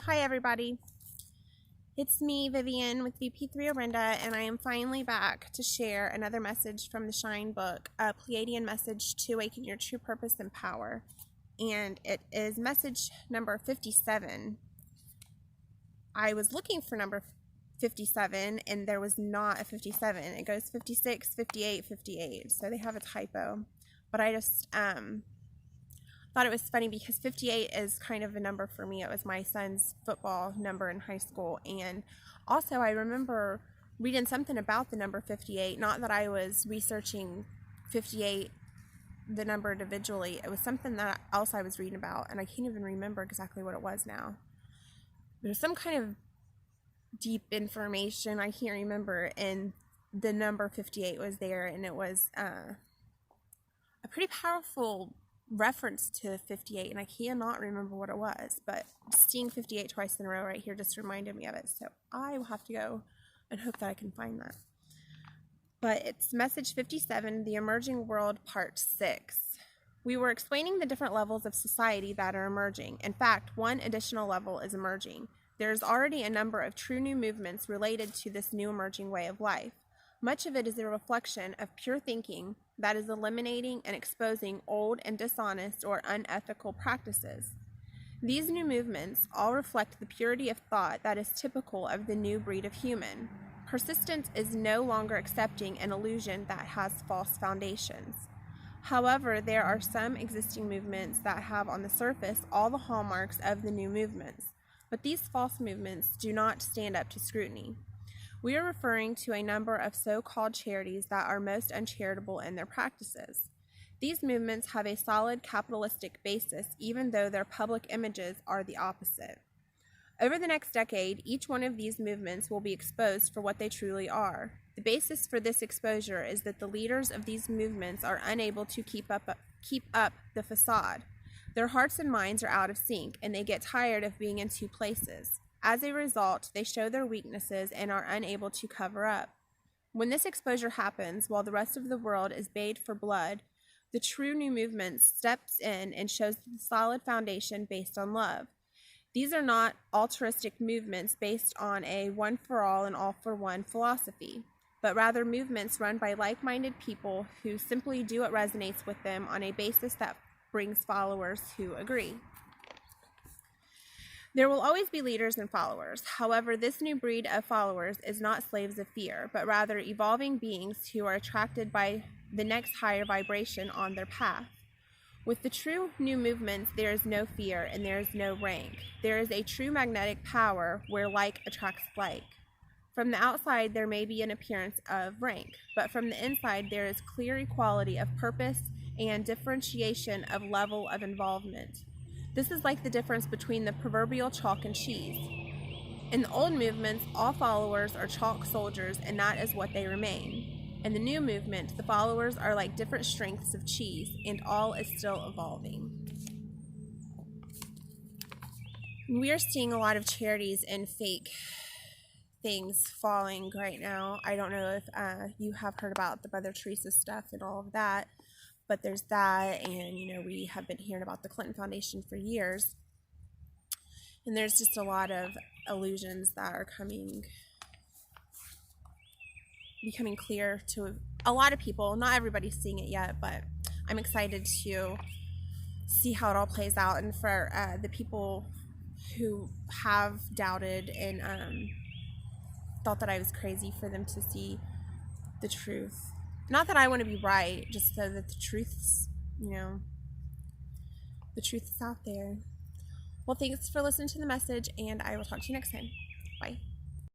Hi everybody, it's me Vivian with VP3 Orinda, and I am finally back to share another message from the Shine book, a Pleiadian message to awaken your true purpose and power. And it is message number 57. I was looking for number 57 and there was not a 57. It goes 56, 58, 58. So they have a typo. But I just thought it was funny because 58 is kind of a number for me. It was my son's football number in high school. And also I remember reading something about the number 58. Not that I was researching 58, the number individually. It was something that else I was reading about, and I can't even remember exactly what it was now. There's some kind of deep information I can't remember, and the number 58 was there, and it was a pretty powerful reference to 58, and I cannot remember what it was, but seeing 58 twice in a row right here just reminded me of it, so I will have to go and hope that I can find that. But it's message 57, The Emerging World, Part 6. We were explaining the different levels of society that are emerging. In fact, one additional level is emerging. There is already a number of true new movements related to this new emerging way of life. Much of it is a reflection of pure thinking that is eliminating and exposing old and dishonest or unethical practices. These new movements all reflect the purity of thought that is typical of the new breed of human. Persistence is no longer accepting an illusion that has false foundations. However, there are some existing movements that have on the surface all the hallmarks of the new movements, but these false movements do not stand up to scrutiny. We are referring to a number of so-called charities that are most uncharitable in their practices. These movements have a solid capitalistic basis, even though their public images are the opposite. Over the next decade, each one of these movements will be exposed for what they truly are. The basis for this exposure is that the leaders of these movements are unable to keep up the facade. Their hearts and minds are out of sync, and they get tired of being in two places. As a result, they show their weaknesses and are unable to cover up. When this exposure happens, while the rest of the world is bayed for blood, the true new movement steps in and shows the solid foundation based on love. These are not altruistic movements based on a one-for-all and all-for-one philosophy, but rather movements run by like-minded people who simply do what resonates with them on a basis that brings followers who agree. There will always be leaders and followers. However, this new breed of followers is not slaves of fear, but rather evolving beings who are attracted by the next higher vibration on their path. With the true new movements, there is no fear and there is no rank. There is a true magnetic power where like attracts like. From the outside, there may be an appearance of rank, but from the inside, there is clear equality of purpose and differentiation of level of involvement. This is like the difference between the proverbial chalk and cheese. In the old movements, all followers are chalk soldiers, and that is what they remain. In the new movement, the followers are like different strengths of cheese, and all is still evolving. We are seeing a lot of charities and fake things falling right now. I don't know if you have heard about the Mother Teresa stuff and all of that, but there's that, and we have been hearing about the Clinton Foundation for years, and there's just a lot of illusions that are becoming clear to a lot of people. Not everybody's seeing it yet, but I'm excited to see how it all plays out, and for the people who have doubted and thought that I was crazy, for them to see the truth. Not that I want to be right, just so that the truth's, the truth is out there. Well, thanks for listening to the message, and I will talk to you next time. Bye.